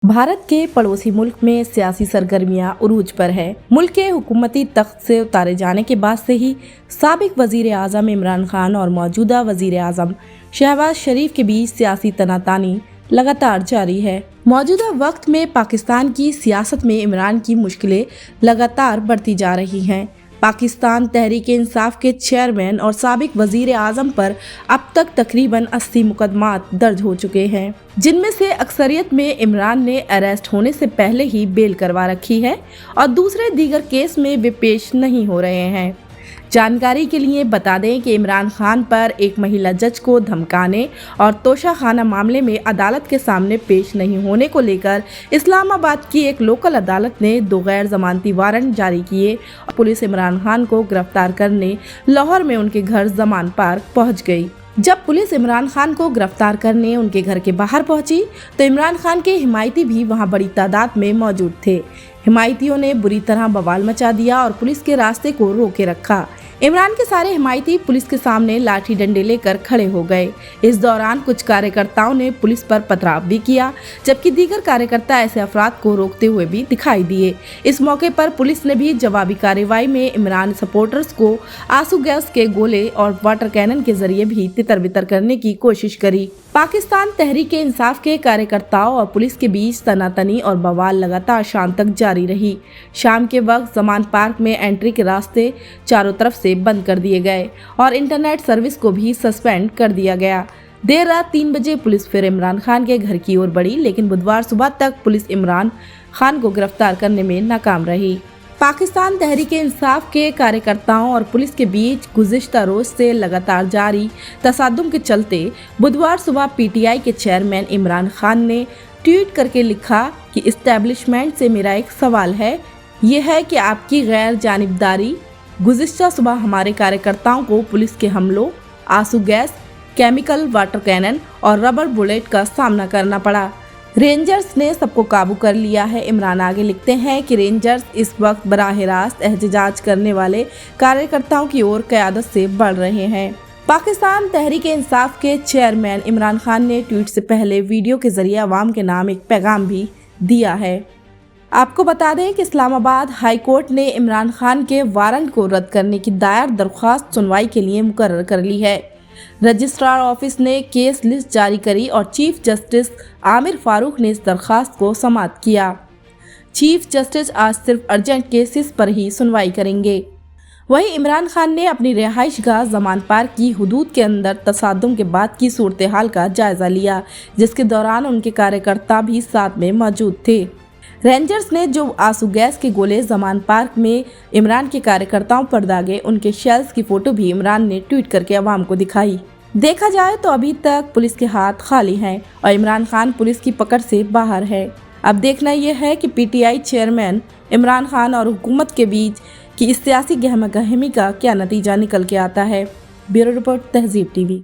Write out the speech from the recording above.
भारत के पड़ोसी मुल्क में सियासी सरगर्मियां उरूज पर है। मुल्क के हुकूमती तख्त से उतारे जाने के बाद से ही साबिक वजीर आजम इमरान खान और मौजूदा वजीर आजम शहबाज शरीफ के बीच सियासी तनातानी लगातार जारी है। मौजूदा वक्त में पाकिस्तान की सियासत में इमरान की मुश्किलें लगातार बढ़ती जा रही हैं। पाकिस्तान तहरीक-ए-इंसाफ के चेयरमैन और साबिक वजीर आजम पर अब तक तकरीबन 80 मुकदमात दर्ज हो चुके हैं, जिनमें से अक्सरियत में इमरान ने अरेस्ट होने से पहले ही बेल करवा रखी है और दूसरे दीगर केस में वे पेश नहीं हो रहे हैं। जानकारी के लिए बता दें कि इमरान खान पर एक महिला जज को धमकाने और तोशाखाना मामले में अदालत के सामने पेश नहीं होने को लेकर इस्लामाबाद की एक लोकल अदालत ने 2 गैर जमानती वारंट जारी किए। पुलिस इमरान खान को गिरफ्तार करने लाहौर में उनके घर जमान पार्क पहुंच गई। जब पुलिस इमरान खान को गिरफ्तार करने उनके घर के बाहर पहुंची तो इमरान खान के हिमायती भी वहां बड़ी तादाद में मौजूद थे। हिमायतियों ने बुरी तरह बवाल मचा दिया और पुलिस के रास्ते को रोके रखा। इमरान के सारे हिमायती पुलिस के सामने लाठी डंडे लेकर खड़े हो गए। इस दौरान कुछ कार्यकर्ताओं ने पुलिस पर पथराव भी किया, जबकि दीगर कार्यकर्ता ऐसे अफराद को रोकते हुए भी दिखाई दिए। इस मौके पर पुलिस ने भी जवाबी कार्रवाई में इमरान सपोर्टर्स को आंसू गैस के गोले और वाटर कैनन के जरिए भी तितर-बितर करने की कोशिश करी। पाकिस्तान तहरीक-ए-इंसाफ के कार्यकर्ताओं और पुलिस के बीच तनातनी और बवाल लगातार शाम तक जारी रही। शाम के वक्त जमान पार्क में एंट्री के रास्ते चारों तरफ से बंद कर दिए गए और इंटरनेट सर्विस को भी सस्पेंड कर दिया गया। देर रात 3 बजे पुलिस फिर इमरान खान के घर की ओर बढ़ी, लेकिन बुधवार सुबह तक पुलिस इमरान खान को गिरफ्तार करने में नाकाम रही। पाकिस्तान तहरीक-ए-इंसाफ के कार्यकर्ताओं और पुलिस के बीच गुज़िश्ता रोज से लगातार जारी तसादुम के चलते बुधवार सुबह पीटीआई के चेयरमैन इमरान खान ने ट्वीट करके लिखा कि इस्टेब्लिशमेंट से मेरा एक सवाल है, ये है कि आपकी गैर जानिबदारी। गुज़िश्ता सुबह हमारे कार्यकर्ताओं को पुलिस के हमलों, आंसू गैस, केमिकल वाटर कैनन और रबर बुलेट का सामना करना पड़ा। रेंजर्स ने सबको काबू कर लिया है। इमरान आगे लिखते हैं कि रेंजर्स इस वक्त बराह रास्त एहतजाज करने वाले कार्यकर्ताओं की ओर क़यादत से बढ़ रहे हैं। पाकिस्तान तहरीक-ए-इंसाफ के चेयरमैन इमरान खान ने ट्वीट से पहले वीडियो के जरिए अवाम के नाम एक पैगाम भी दिया है। आपको बता दें कि इस्लामाबाद हाई कोर्ट ने इमरान खान के वारंट को रद्द करने की दायर दरख्वास्त सुनवाई के लिए मुकर्रर कर ली है। रजिस्ट्रार ऑफिस ने केस लिस्ट जारी करी और चीफ जस्टिस आमिर फारूक ने इस दरख्वास्त को समाअत किया। चीफ जस्टिस आज सिर्फ अर्जेंट केसेस पर ही सुनवाई करेंगे। वहीं इमरान खान ने अपनी रिहाइशगाह जमान पार्क की हुदूद के अंदर तसादुम के बाद की सूरत हाल का जायजा लिया, जिसके दौरान उनके कार्यकर्ता भी साथ में मौजूद थे। रेंजर्स ने जो आंसू गैस के गोले जमान पार्क में इमरान के कार्यकर्ताओं पर दागे, उनके शेल्स की फोटो भी इमरान ने ट्वीट करके अवाम को दिखाई। देखा जाए तो अभी तक पुलिस के हाथ खाली हैं और इमरान खान पुलिस की पकड़ से बाहर है। अब देखना यह है कि पीटीआई चेयरमैन इमरान खान और हुकूमत के बीच की इस सियासी गहमा गहमी का क्या नतीजा निकल के आता है। ब्यूरो रिपोर्ट, तहज़ीब टीवी।